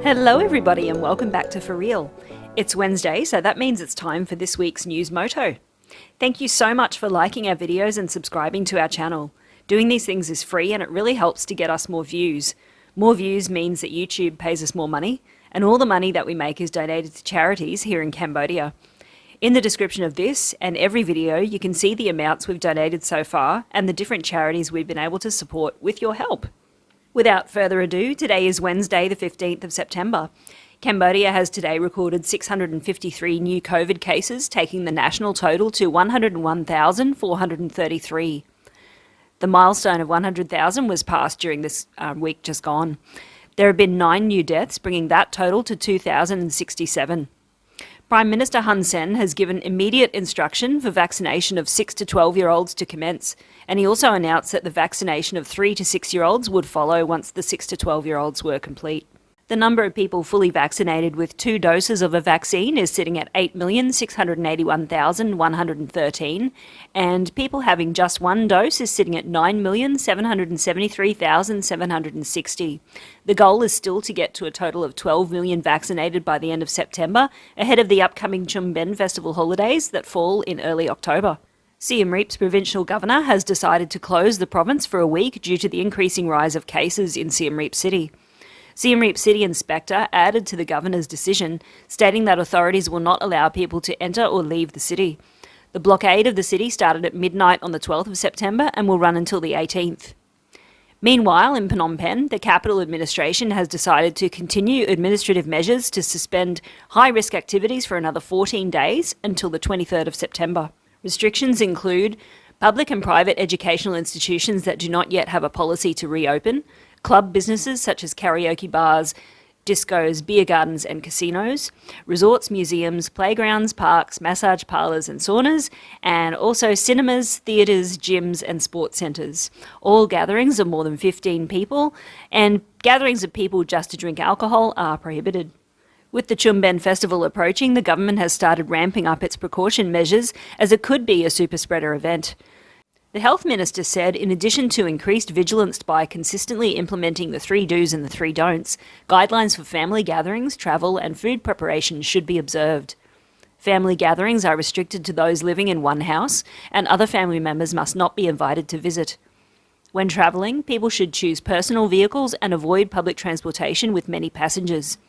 Hello everybody and welcome back to For Real. It's Wednesday, so that means it's time for this week's News Moto. Thank you so much for liking our videos and subscribing to our channel. Doing these things is free and it really helps to get us more views. More views means that YouTube pays us more money, and all the money that we make is donated to charities here in Cambodia. In the description of this and every video, you can see the amounts we've donated so far and the different charities we've been able to support with your help. Without further ado, today is Wednesday the 15th of September. Cambodia has today recorded 653 new COVID cases, taking the national total to 101,433. The milestone of 100,000 was passed during this week just gone. There have been 9 new deaths, bringing that total to 2,067. Prime Minister Hun Sen has given immediate instruction for vaccination of 6 to 12-year-olds to commence, and he also announced that the vaccination of 3 to 6-year-olds would follow once the 6 to 12-year-olds were complete. The number of people fully vaccinated with 2 doses of a vaccine is sitting at 8,681,113, and people having just 1 dose is sitting at 9,773,760. The goal is still to get to a total of 12 million vaccinated by the end of September, ahead of the upcoming Chum Ben Festival holidays that fall in early October. Siem Reap's provincial governor has decided to close the province for a week due to the increasing rise of cases in Siem Reap City. Siem Reap City Inspector added to the governor's decision, stating that authorities will not allow people to enter or leave the city. The blockade of the city started at midnight on the 12th of September and will run until the 18th. Meanwhile, in Phnom Penh, the capital administration has decided to continue administrative measures to suspend high-risk activities for another 14 days until the 23rd of September. Restrictions include public and private educational institutions that do not yet have a policy to reopen, club businesses such as karaoke bars, discos, beer gardens and casinos, resorts, museums, playgrounds, parks, massage parlours and saunas, and also cinemas, theatres, gyms and sports centres. All gatherings of more than 15 people, and gatherings of people just to drink alcohol are prohibited. With the Chum Ben Festival approaching, the government has started ramping up its precaution measures as it could be a super spreader event. The Health Minister said in addition to increased vigilance by consistently implementing the 3 do's and the 3 don'ts, guidelines for family gatherings, travel and food preparation should be observed. Family gatherings are restricted to those living in one house, and other family members must not be invited to visit. When travelling, people should choose personal vehicles and avoid public transportation with many passengers.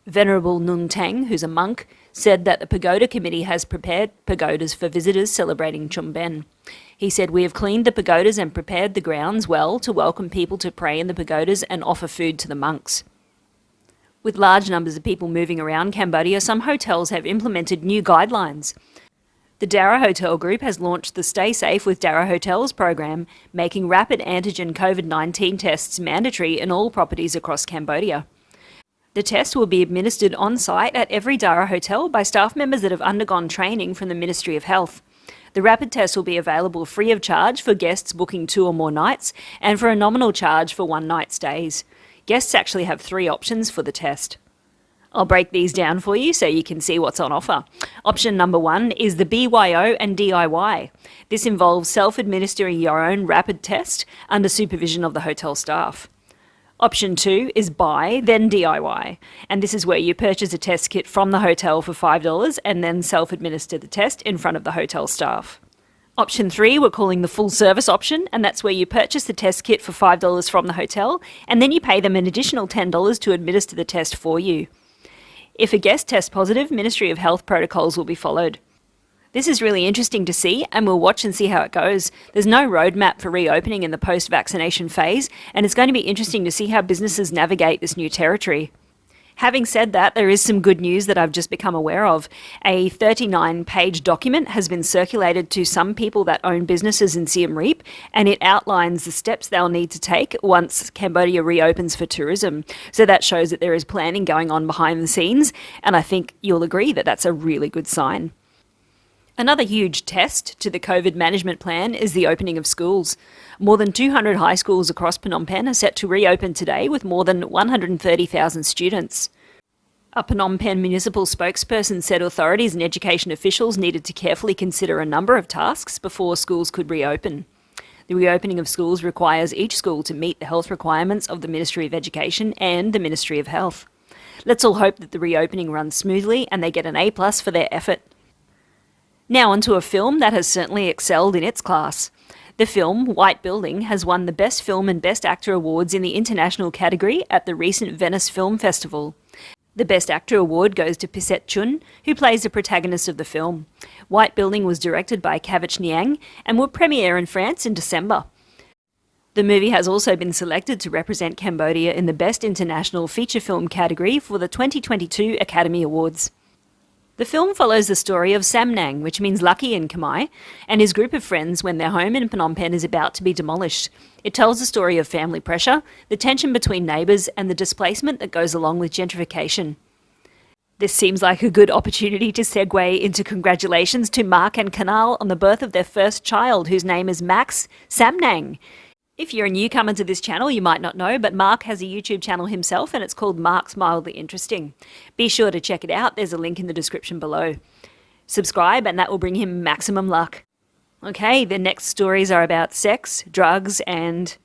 Venerable Nung Tang, who's a monk, said that the Pagoda Committee has prepared pagodas for visitors celebrating Chum Ben. He said, "We have cleaned the pagodas and prepared the grounds well to welcome people to pray in the pagodas and offer food to the monks." With large numbers of people moving around Cambodia, some hotels have implemented new guidelines. The Dara Hotel Group has launched the Stay Safe with Dara Hotels program, making rapid antigen COVID-19 tests mandatory in all properties across Cambodia. The test will be administered on-site at every Dara hotel by staff members that have undergone training from the Ministry of Health. The rapid test will be available free of charge for guests booking 2 or more nights and for a nominal charge for 1-night stays. Guests actually have 3 options for the test. I'll break these down for you so you can see what's on offer. Option number 1 is the BYO and DIY. This involves self-administering your own rapid test under supervision of the hotel staff. Option 2 is buy, then DIY, and this is where you purchase a test kit from the hotel for $5 and then self-administer the test in front of the hotel staff. Option 3 we're calling the full service option, and that's where you purchase the test kit for $5 from the hotel and then you pay them an additional $10 to administer the test for you. If a guest tests positive, Ministry of Health protocols will be followed. This is really interesting to see, and we'll watch and see how it goes. There's no roadmap for reopening in the post-vaccination phase, and it's going to be interesting to see how businesses navigate this new territory. Having said that, there is some good news that I've just become aware of. A 39-page document has been circulated to some people that own businesses in Siem Reap, and it outlines the steps they'll need to take once Cambodia reopens for tourism. So that shows that there is planning going on behind the scenes, and I think you'll agree that that's a really good sign. Another huge test to the COVID management plan is the opening of schools. More than 200 high schools across Phnom Penh are set to reopen today with more than 130,000 students. A Phnom Penh municipal spokesperson said authorities and education officials needed to carefully consider a number of tasks before schools could reopen. The reopening of schools requires each school to meet the health requirements of the Ministry of Education and the Ministry of Health. Let's all hope that the reopening runs smoothly and they get an A+ for their effort. Now onto a film that has certainly excelled in its class. The film, White Building, has won the Best Film and Best Actor awards in the international category at the recent Venice Film Festival. The Best Actor award goes to Pisette Chun, who plays the protagonist of the film. White Building was directed by Kavich Niang and will premiere in France in December. The movie has also been selected to represent Cambodia in the Best International Feature Film category for the 2022 Academy Awards. The film follows the story of Sam Nang, which means lucky in Khmer, and his group of friends when their home in Phnom Penh is about to be demolished. It tells the story of family pressure, the tension between neighbours, and the displacement that goes along with gentrification. This seems like a good opportunity to segue into congratulations to Mark and Kanal on the birth of their first child, whose name is Max Samnang. If you're a newcomer to this channel, you might not know, but Mark has a YouTube channel himself and it's called Mark's Mildly Interesting. Be sure to check it out, there's a link in the description below. Subscribe and that will bring him maximum luck. Okay, the next stories are about sex, drugs and,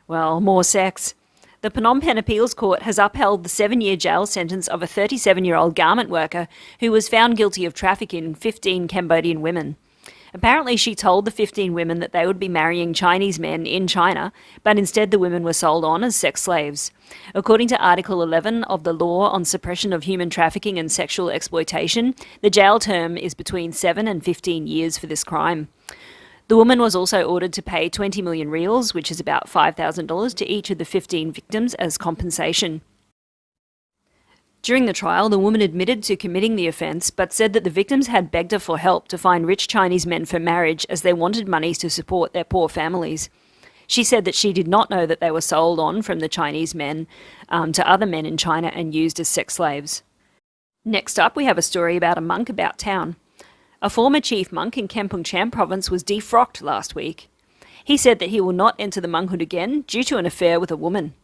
well, more sex. The Phnom Penh Appeals Court has upheld the 7-year jail sentence of a 37-year-old garment worker who was found guilty of trafficking 15 Cambodian women. Apparently, she told the 15 women that they would be marrying Chinese men in China, but instead the women were sold on as sex slaves. According to Article 11 of the Law on Suppression of Human Trafficking and Sexual Exploitation, the jail term is between 7 and 15 years for this crime. The woman was also ordered to pay 20 million reals, which is about $5,000, to each of the 15 victims as compensation. During the trial, the woman admitted to committing the offence, but said that the victims had begged her for help to find rich Chinese men for marriage as they wanted monies to support their poor families. She said that she did not know that they were sold on from the Chinese men to other men in China and used as sex slaves. Next up, we have a story about a monk about town. A former chief monk in Kampong Cham province was defrocked last week. He said that he will not enter the monkhood again due to an affair with a woman.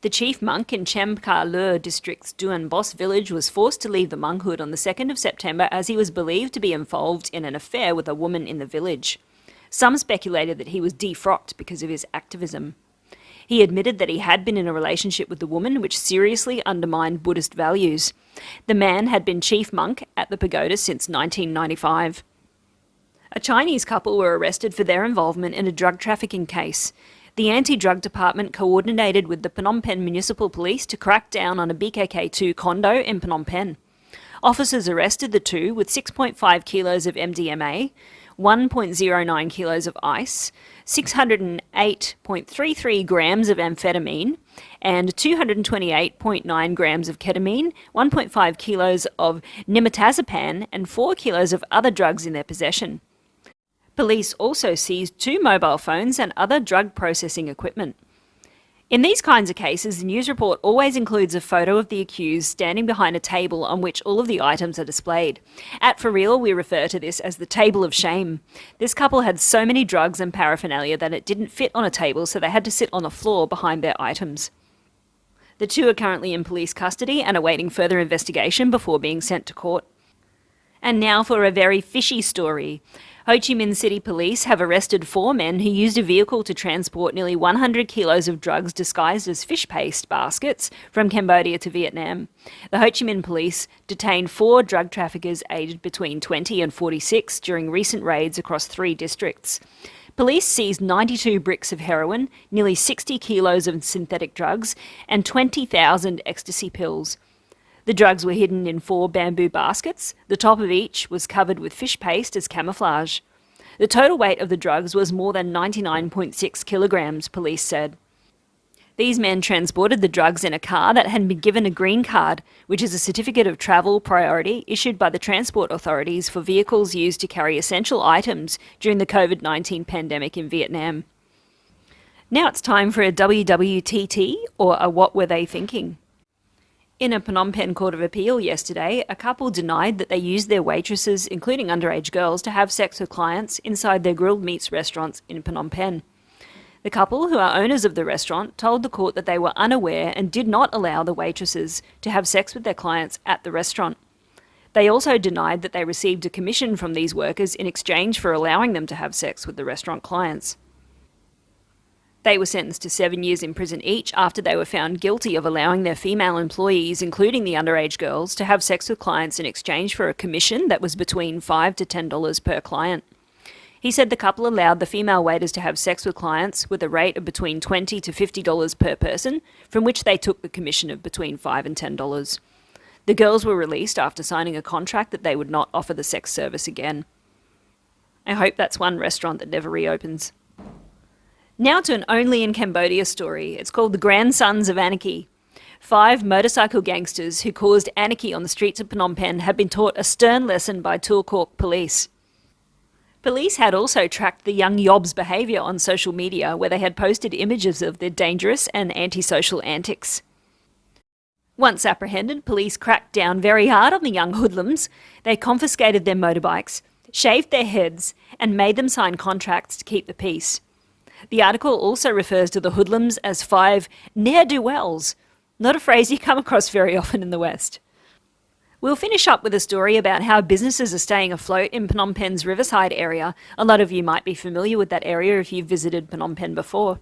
The chief monk in Cham Kha Lur district's Duan Bos village was forced to leave the monkhood on the 2nd of September as he was believed to be involved in an affair with a woman in the village. Some speculated that he was defrocked because of his activism. He admitted that he had been in a relationship with the woman which seriously undermined Buddhist values. The man had been chief monk at the pagoda since 1995. A Chinese couple were arrested for their involvement in a drug trafficking case. The anti-drug department coordinated with the Phnom Penh Municipal Police to crack down on a BKK2 condo in Phnom Penh. Officers arrested the two with 6.5 kilos of MDMA, 1.09 kilos of ice, 608.33 grams of amphetamine, and 228.9 grams of ketamine, 1.5 kilos of nimetazepam, and 4 kilos of other drugs in their possession. Police also seized 2 mobile phones and other drug processing equipment. In these kinds of cases, the news report always includes a photo of the accused standing behind a table on which all of the items are displayed. At For Real, we refer to this as the table of shame. This couple had so many drugs and paraphernalia that it didn't fit on a table, so they had to sit on the floor behind their items. The two are currently in police custody and awaiting further investigation before being sent to court. And now for a very fishy story. Ho Chi Minh City Police have arrested 4 men who used a vehicle to transport nearly 100 kilos of drugs disguised as fish paste baskets from Cambodia to Vietnam. The Ho Chi Minh Police detained 4 drug traffickers aged between 20 and 46 during recent raids across 3 districts. Police seized 92 bricks of heroin, nearly 60 kilos of synthetic drugs, and 20,000 ecstasy pills. The drugs were hidden in 4 bamboo baskets. The top of each was covered with fish paste as camouflage. The total weight of the drugs was more than 99.6 kilograms, police said. These men transported the drugs in a car that had been given a green card, which is a certificate of travel priority issued by the transport authorities for vehicles used to carry essential items during the COVID-19 pandemic in Vietnam. Now it's time for a WWTT, or a What Were They Thinking? In a Phnom Penh Court of Appeal yesterday, a couple denied that they used their waitresses, including underage girls, to have sex with clients inside their grilled meats restaurants in Phnom Penh. The couple, who are owners of the restaurant, told the court that they were unaware and did not allow the waitresses to have sex with their clients at the restaurant. They also denied that they received a commission from these workers in exchange for allowing them to have sex with the restaurant clients. They were sentenced to 7 years in prison each after they were found guilty of allowing their female employees, including the underage girls, to have sex with clients in exchange for a commission that was between $5 to $10 per client. He said the couple allowed the female waiters to have sex with clients with a rate of between $20 to $50 per person, from which they took the commission of between $5 and $10. The girls were released after signing a contract that they would not offer the sex service again. I hope that's one restaurant that never reopens. Now to an only in Cambodia story. It's called The Grandsons of Anarchy. 5 motorcycle gangsters who caused anarchy on the streets of Phnom Penh have been taught a stern lesson by Tulkork police. Police had also tracked the young yobs' behaviour on social media, where they had posted images of their dangerous and antisocial antics. Once apprehended, police cracked down very hard on the young hoodlums. They confiscated their motorbikes, shaved their heads, and made them sign contracts to keep the peace. The article also refers to the hoodlums as 5 ne'er-do-wells, not a phrase you come across very often in the West. We'll finish up with a story about how businesses are staying afloat in Phnom Penh's Riverside area. A lot of you might be familiar with that area if you've visited Phnom Penh before.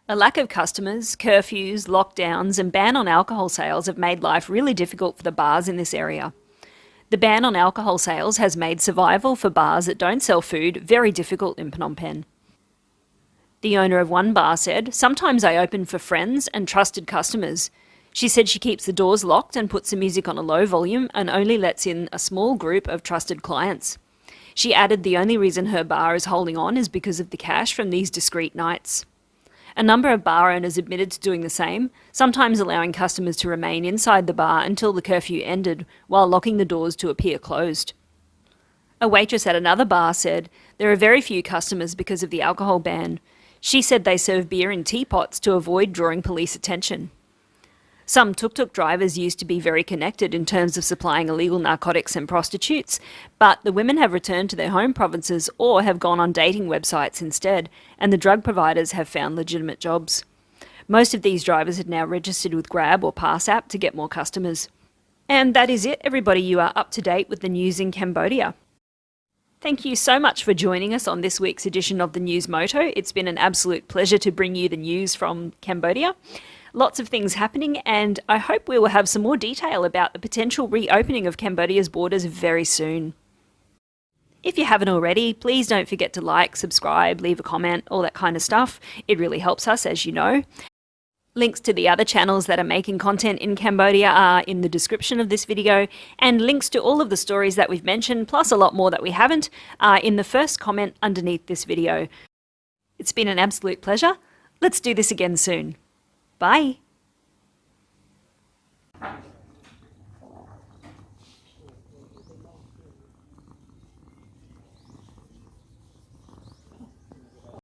A lack of customers, curfews, lockdowns, and ban on alcohol sales have made life really difficult for the bars in this area. The ban on alcohol sales has made survival for bars that don't sell food very difficult in Phnom Penh. The owner of one bar said, "Sometimes I open for friends and trusted customers." She said she keeps the doors locked and puts the music on a low volume and only lets in a small group of trusted clients. She added the only reason her bar is holding on is because of the cash from these discreet nights. A number of bar owners admitted to doing the same, sometimes allowing customers to remain inside the bar until the curfew ended, while locking the doors to appear closed. A waitress at another bar said, "There are very few customers because of the alcohol ban." She said they serve beer in teapots to avoid drawing police attention. Some tuk-tuk drivers used to be very connected in terms of supplying illegal narcotics and prostitutes, but the women have returned to their home provinces or have gone on dating websites instead, and the drug providers have found legitimate jobs. Most of these drivers had now registered with Grab or Pass app to get more customers. And that is it, everybody. You are up to date with the news in Cambodia. Thank you so much for joining us on this week's edition of the News Moto. It's been an absolute pleasure to bring you the news from Cambodia. Lots of things happening, and I hope we will have some more detail about the potential reopening of Cambodia's borders very soon. If you haven't already, please don't forget to like, subscribe, leave a comment, all that kind of stuff. It really helps us, as you know. Links to the other channels that are making content in Cambodia are in the description of this video, and links to all of the stories that we've mentioned, plus a lot more that we haven't, are in the first comment underneath this video. It's been an absolute pleasure. Let's do this again soon. Bye.